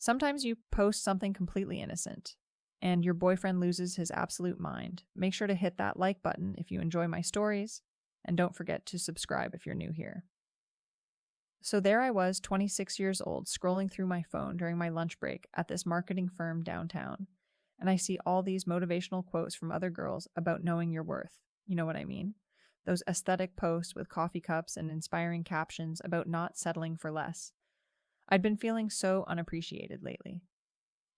Sometimes you post something completely innocent, and your boyfriend loses his absolute mind. Make sure to hit that like button if you enjoy my stories, and don't forget to subscribe if you're new here. So there I was, 26 years old, scrolling through my phone during my lunch break at this marketing firm downtown, and I see all these motivational quotes from other girls about knowing your worth. You know what I mean? Those aesthetic posts with coffee cups and inspiring captions about not settling for less. I'd been feeling so unappreciated lately.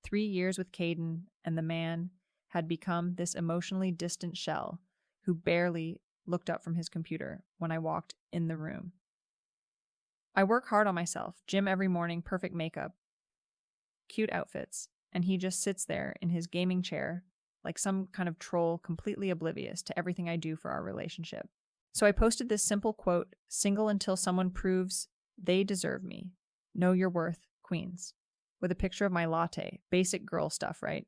3 years with Caden, and the man had become this emotionally distant shell who barely looked up from his computer when I walked in the room. I work hard on myself, gym every morning, perfect makeup, cute outfits, and he just sits there in his gaming chair like some kind of troll, completely oblivious to everything I do for our relationship. So I posted this simple quote, "Single until someone proves they deserve me. Know your worth, queens," with a picture of my latte. Basic girl stuff, right?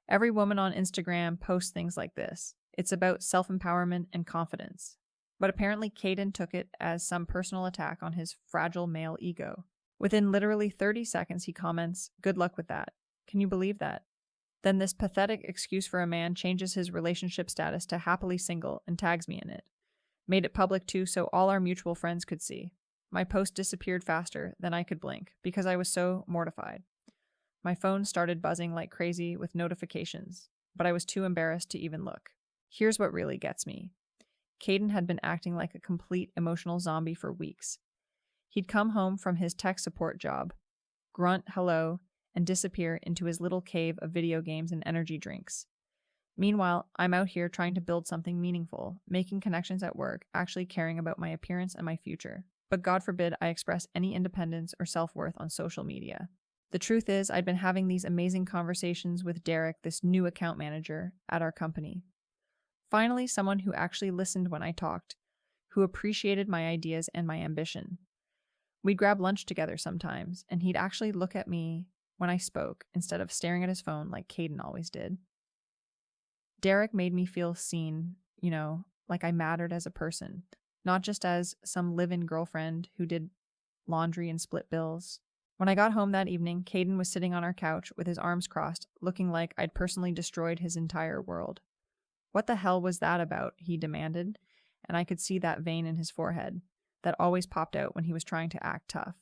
Every woman on Instagram posts things like this. It's about self-empowerment and confidence. But apparently Caden took it as some personal attack on his fragile male ego. Within literally 30 seconds, he comments, "Good luck with that." Can you believe that? Then this pathetic excuse for a man changes his relationship status to happily single and tags me in it. Made it public too, so all our mutual friends could see. My post disappeared faster than I could blink because I was so mortified. My phone started buzzing like crazy with notifications, but I was too embarrassed to even look. Here's what really gets me. Caden had been acting like a complete emotional zombie for weeks. He'd come home from his tech support job, grunt hello, and disappear into his little cave of video games and energy drinks. Meanwhile, I'm out here trying to build something meaningful, making connections at work, actually caring about my appearance and my future. But God forbid I express any independence or self-worth on social media. The truth is, I'd been having these amazing conversations with Derek, this new account manager at our company. Finally, someone who actually listened when I talked, who appreciated my ideas and my ambition. We'd grab lunch together sometimes, and he'd actually look at me when I spoke instead of staring at his phone like Caden always did. Derek made me feel seen, like I mattered as a person, not just as some live-in girlfriend who did laundry and split bills. When I got home that evening, Caden was sitting on our couch with his arms crossed, looking like I'd personally destroyed his entire world. "What the hell was that about?" he demanded, and I could see that vein in his forehead that always popped out when he was trying to act tough.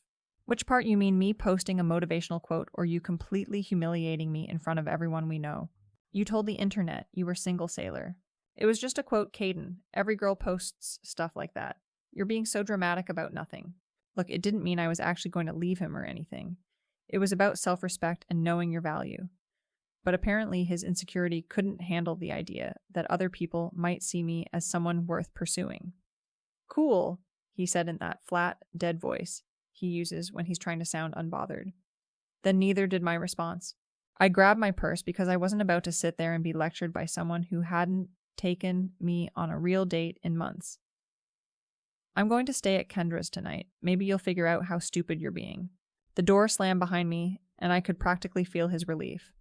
"Which part you mean, me posting a motivational quote or you completely humiliating me in front of everyone we know? You told the internet you were single, sailor." "It was just a quote, Caden. Every girl posts stuff like that. You're being so dramatic about nothing." Look, it didn't mean I was actually going to leave him or anything. It was about self-respect and knowing your value. But apparently his insecurity couldn't handle the idea that other people might see me as someone worth pursuing. "Cool," he said in that flat, dead voice he uses when he's trying to sound unbothered. Then neither did my response. I grabbed my purse because I wasn't about to sit there and be lectured by someone who hadn't taken me on a real date in months. "I'm going to stay at Kendra's tonight. Maybe you'll figure out how stupid you're being." The door slammed behind me, and I could practically feel his relief.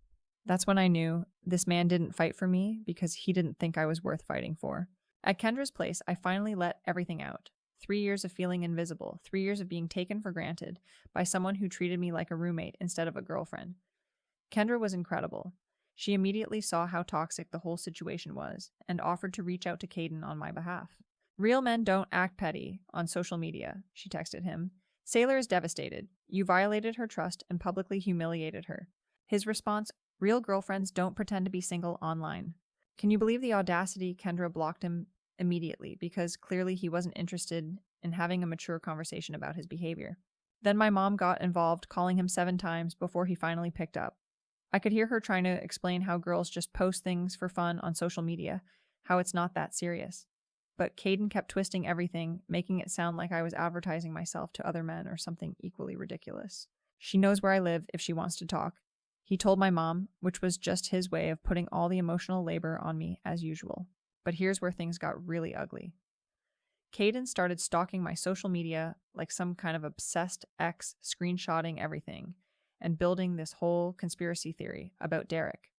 That's when I knew this man didn't fight for me because he didn't think I was worth fighting for. At Kendra's place, I finally let everything out. 3 years of feeling invisible, 3 years of being taken for granted by someone who treated me like a roommate instead of a girlfriend. Kendra was incredible. She immediately saw how toxic the whole situation was and offered to reach out to Caden on my behalf. "Real men don't act petty on social media," she texted him. "Sailor is devastated. You violated her trust and publicly humiliated her." His response, "Real girlfriends don't pretend to be single online." Can you believe the audacity? Kendra blocked him immediately because clearly he wasn't interested in having a mature conversation about his behavior. Then my mom got involved, calling him 7 times before he finally picked up. I could hear her trying to explain how girls just post things for fun on social media, how it's not that serious. But Caden kept twisting everything, making it sound like I was advertising myself to other men or something equally ridiculous. "She knows where I live if she wants to talk," he told my mom, which was just his way of putting all the emotional labor on me as usual. But here's where things got really ugly. Caden started stalking my social media like some kind of obsessed ex, screenshotting everything and building this whole conspiracy theory about Derek.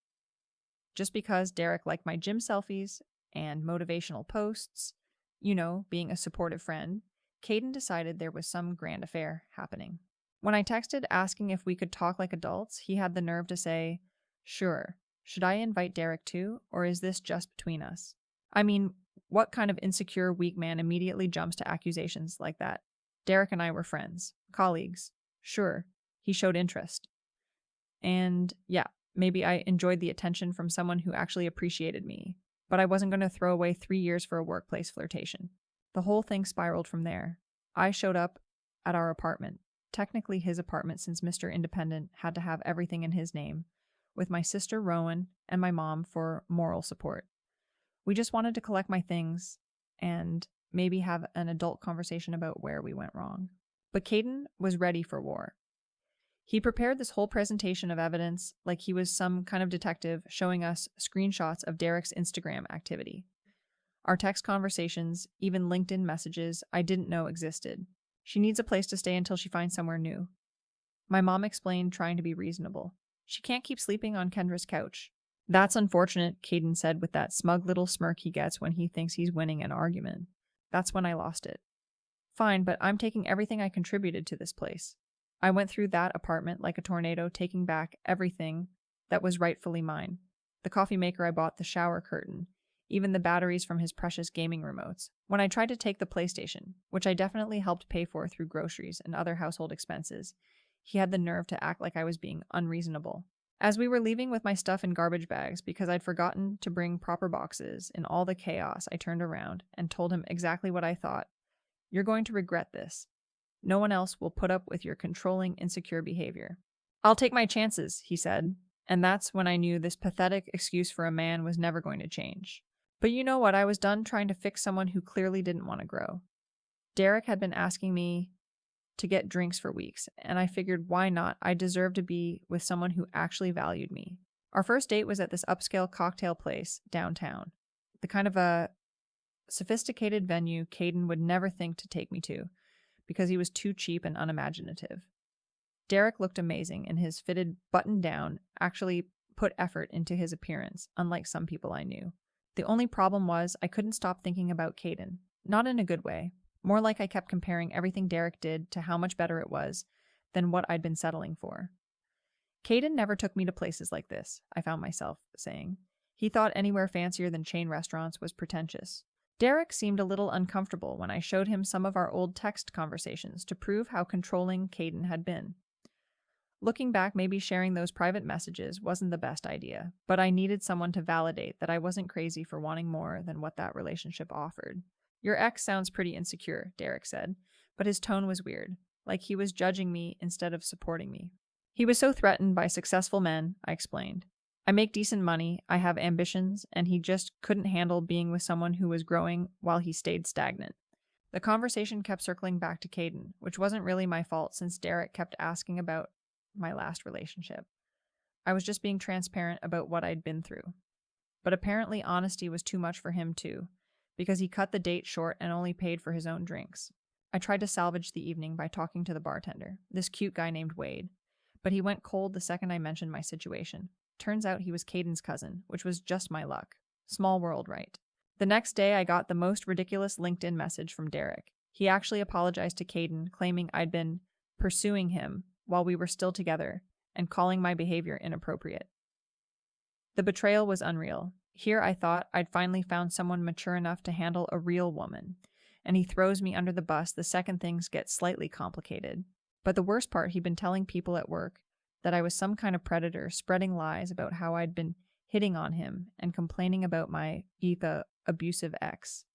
Just because Derek liked my gym selfies and motivational posts, being a supportive friend, Caden decided there was some grand affair happening. When I texted asking if we could talk like adults, he had the nerve to say, "Sure. Should I invite Derek too, or is this just between us?" I mean, what kind of insecure, weak man immediately jumps to accusations like that? Derek and I were friends, colleagues. Sure, he showed interest. And yeah, maybe I enjoyed the attention from someone who actually appreciated me, but I wasn't going to throw away 3 years for a workplace flirtation. The whole thing spiraled from there. I showed up at our apartment, technically his apartment since Mr. Independent had to have everything in his name, with my sister Rowan and my mom for moral support. We just wanted to collect my things and maybe have an adult conversation about where we went wrong. But Caden was ready for war. He prepared this whole presentation of evidence like he was some kind of detective, showing us screenshots of Derek's Instagram activity. Our text conversations, even LinkedIn messages I didn't know existed. She needs a place to stay until she finds somewhere new. My mom explained, trying to be reasonable. She can't keep sleeping on Kendra's couch. That's unfortunate, Caden said with that smug little smirk he gets when he thinks he's winning an argument. That's when I lost it. Fine, but I'm taking everything I contributed to this place. I went through that apartment like a tornado, taking back everything that was rightfully mine. The coffee maker I bought, the shower curtain, even the batteries from his precious gaming remotes. When I tried to take the PlayStation, which I definitely helped pay for through groceries and other household expenses, he had the nerve to act like I was being unreasonable. As we were leaving with my stuff in garbage bags because I'd forgotten to bring proper boxes, in all the chaos, I turned around and told him exactly what I thought. "You're going to regret this. No one else will put up with your controlling, insecure behavior." "I'll take my chances," he said, and that's when I knew this pathetic excuse for a man was never going to change. But you know what? I was done trying to fix someone who clearly didn't want to grow. Derek had been asking me to get drinks for weeks, and I figured, why not? I deserved to be with someone who actually valued me. Our first date was at this upscale cocktail place downtown, the kind of a sophisticated venue Caden would never think to take me to, because he was too cheap and unimaginative. Derek looked amazing, and his fitted button-down actually put effort into his appearance, unlike some people I knew. The only problem was I couldn't stop thinking about Caden. Not in a good way. More like I kept comparing everything Derek did to how much better it was than what I'd been settling for. Caden never took me to places like this, I found myself saying. He thought anywhere fancier than chain restaurants was pretentious. Derek seemed a little uncomfortable when I showed him some of our old text conversations to prove how controlling Caden had been. Looking back, maybe sharing those private messages wasn't the best idea, but I needed someone to validate that I wasn't crazy for wanting more than what that relationship offered. "Your ex sounds pretty insecure," Derek said, but his tone was weird, like he was judging me instead of supporting me. "He was so threatened by successful men," I explained. "I make decent money, I have ambitions, and he just couldn't handle being with someone who was growing while he stayed stagnant." The conversation kept circling back to Caden, which wasn't really my fault since Derek kept asking about my last relationship. I was just being transparent about what I'd been through. But apparently honesty was too much for him too, because he cut the date short and only paid for his own drinks. I tried to salvage the evening by talking to the bartender, this cute guy named Wade, but he went cold the second I mentioned my situation. Turns out he was Caden's cousin, which was just my luck. Small world, right? The next day I got the most ridiculous LinkedIn message from Derek. He actually apologized to Caden, claiming I'd been pursuing him while we were still together and calling my behavior inappropriate. The betrayal was unreal. Here I thought I'd finally found someone mature enough to handle a real woman, and he throws me under the bus the second things get slightly complicated. But the worst part, he'd been telling people at work that I was some kind of predator, spreading lies about how I'd been hitting on him and complaining about my abusive ex.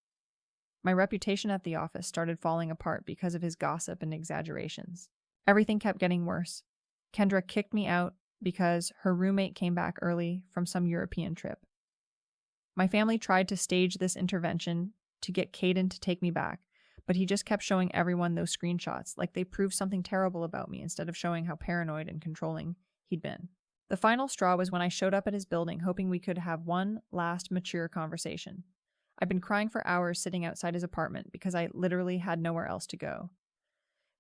My reputation at the office started falling apart because of his gossip and exaggerations. Everything kept getting worse. Kendra kicked me out because her roommate came back early from some European trip. My family tried to stage this intervention to get Caden to take me back, but he just kept showing everyone those screenshots like they proved something terrible about me instead of showing how paranoid and controlling he'd been. The final straw was when I showed up at his building hoping we could have one last mature conversation. I'd been crying for hours sitting outside his apartment because I literally had nowhere else to go.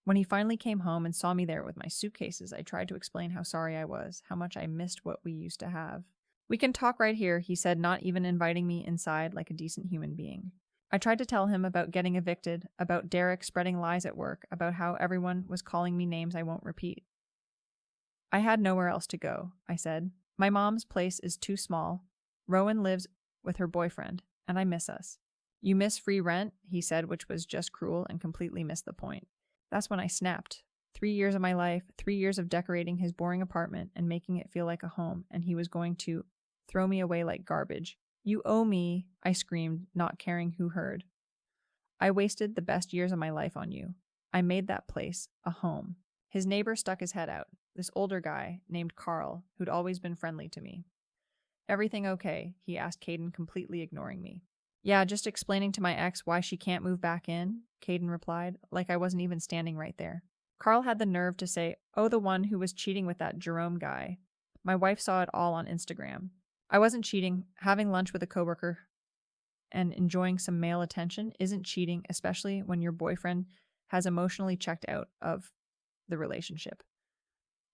When he finally came home and saw me there with my suitcases, I tried to explain how sorry I was, how much I missed what we used to have. "We can talk right here," he said, not even inviting me inside like a decent human being. I tried to tell him about getting evicted, about Derek spreading lies at work, about how everyone was calling me names I won't repeat. I had nowhere else to go, I said. My mom's place is too small. Rowan lives with her boyfriend, and I miss us. You miss free rent, he said, which was just cruel and completely missed the point. That's when I snapped. 3 years of my life, 3 years of decorating his boring apartment and making it feel like a home, and he was going to throw me away like garbage. You owe me, I screamed, not caring who heard. I wasted the best years of my life on you. I made that place a home. His neighbor stuck his head out, this older guy named Carl, who'd always been friendly to me. Everything okay? He asked Caden, completely ignoring me. Yeah, just explaining to my ex why she can't move back in, Caden replied, like I wasn't even standing right there. Carl had the nerve to say, oh, the one who was cheating with that Jerome guy. My wife saw it all on Instagram. I wasn't cheating. Having lunch with a coworker and enjoying some male attention isn't cheating, especially when your boyfriend has emotionally checked out of the relationship.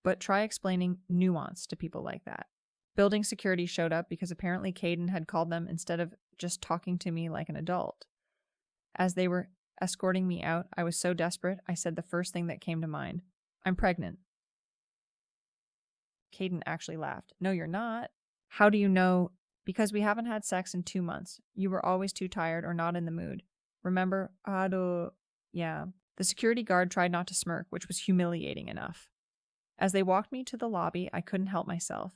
But try explaining nuance to people like that. Building security showed up because apparently Caden had called them instead of just talking to me like an adult. As they were escorting me out, I was so desperate, I said the first thing that came to mind. I'm pregnant. Caden actually laughed. No, you're not. How do you know? Because we haven't had sex in 2 months. You were always too tired or not in the mood. Remember? Yeah. The security guard tried not to smirk, which was humiliating enough. As they walked me to the lobby, I couldn't help myself.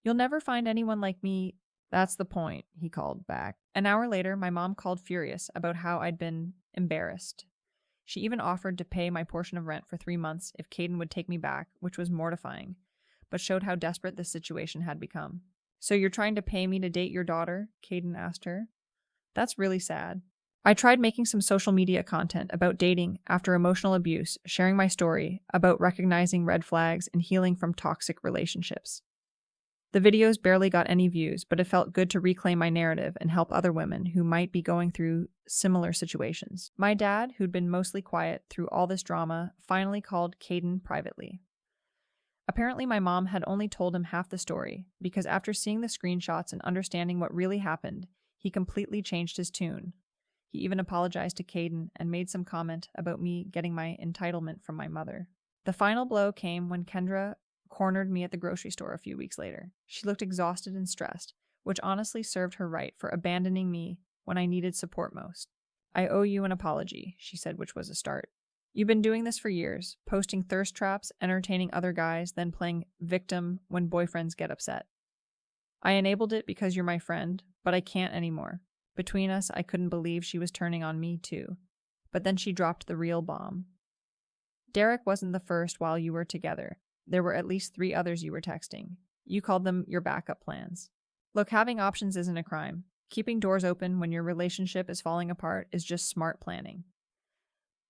You'll never find anyone like me. That's the point, he called back. An hour later, my mom called furious about how I'd been embarrassed. She even offered to pay my portion of rent for 3 months if Caden would take me back, which was mortifying, but showed how desperate the situation had become. So you're trying to pay me to date your daughter? Caden asked her. That's really sad. I tried making some social media content about dating after emotional abuse, sharing my story about recognizing red flags and healing from toxic relationships. The videos barely got any views, but it felt good to reclaim my narrative and help other women who might be going through similar situations. My dad, who'd been mostly quiet through all this drama, finally called Caden privately. Apparently, my mom had only told him half the story, because after seeing the screenshots and understanding what really happened, he completely changed his tune. He even apologized to Caden and made some comment about me getting my entitlement from my mother. The final blow came when Kendra cornered me at the grocery store a few weeks later. She looked exhausted and stressed, which honestly served her right for abandoning me when I needed support most. I owe you an apology, she said, which was a start. You've been doing this for years, posting thirst traps, entertaining other guys, then playing victim when boyfriends get upset. I enabled it because you're my friend, but I can't anymore. Between us, I couldn't believe she was turning on me too. But then she dropped the real bomb. Derek wasn't the first while you were together. There were at least 3 others you were texting. You called them your backup plans. Look, having options isn't a crime. Keeping doors open when your relationship is falling apart is just smart planning.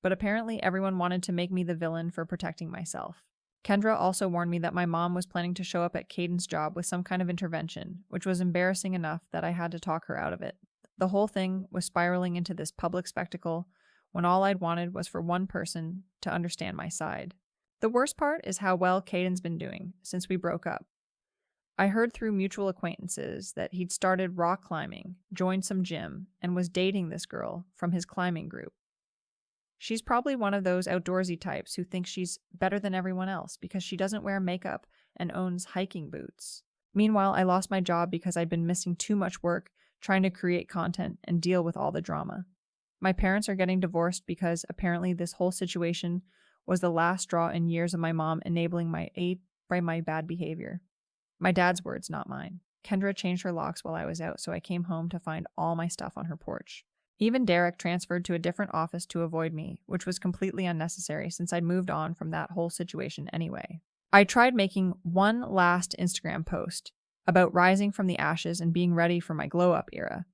But apparently everyone wanted to make me the villain for protecting myself. Kendra also warned me that my mom was planning to show up at Caden's job with some kind of intervention, which was embarrassing enough that I had to talk her out of it. The whole thing was spiraling into this public spectacle when all I'd wanted was for one person to understand my side. The worst part is how well Caden's been doing since we broke up. I heard through mutual acquaintances that he'd started rock climbing, joined some gym, and was dating this girl from his climbing group. She's probably one of those outdoorsy types who thinks she's better than everyone else because she doesn't wear makeup and owns hiking boots. Meanwhile, I lost my job because I'd been missing too much work trying to create content and deal with all the drama. My parents are getting divorced because apparently this whole situation was the last straw in years of my mom enabling my bad behavior. My dad's words, not mine. Kendra changed her locks while I was out, so I came home to find all my stuff on her porch. Even Derek transferred to a different office to avoid me, which was completely unnecessary since I'd moved on from that whole situation anyway. I tried making one last Instagram post about rising from the ashes and being ready for my glow-up era,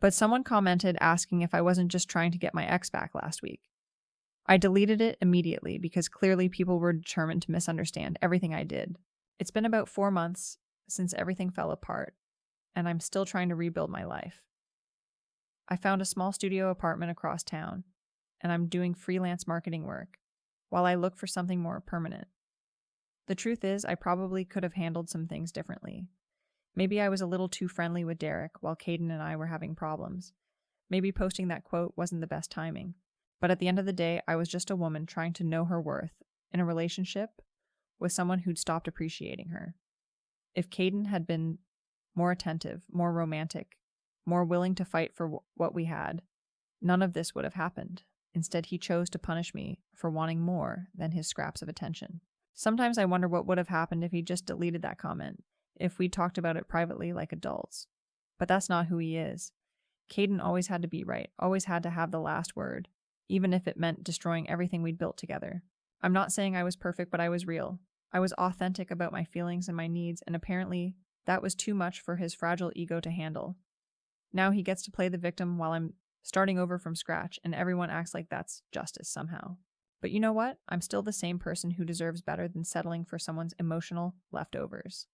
but someone commented asking if I wasn't just trying to get my ex back last week. I deleted it immediately because clearly people were determined to misunderstand everything I did. It's been about 4 months since everything fell apart, and I'm still trying to rebuild my life. I found a small studio apartment across town, and I'm doing freelance marketing work while I look for something more permanent. The truth is, I probably could have handled some things differently. Maybe I was a little too friendly with Derek while Caden and I were having problems. Maybe posting that quote wasn't the best timing. But at the end of the day, I was just a woman trying to know her worth in a relationship with someone who'd stopped appreciating her. If Caden had been more attentive, more romantic, more willing to fight for what we had, none of this would have happened. Instead, he chose to punish me for wanting more than his scraps of attention. Sometimes I wonder what would have happened if he just deleted that comment, if we talked about it privately like adults. But that's not who he is. Caden always had to be right, always had to have the last word, even if it meant destroying everything we'd built together. I'm not saying I was perfect, but I was real. I was authentic about my feelings and my needs, and apparently that was too much for his fragile ego to handle. Now he gets to play the victim while I'm starting over from scratch, and everyone acts like that's justice somehow. But you know what? I'm still the same person who deserves better than settling for someone's emotional leftovers.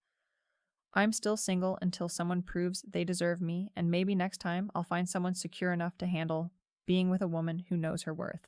I'm still single until someone proves they deserve me, and maybe next time I'll find someone secure enough to handle being with a woman who knows her worth.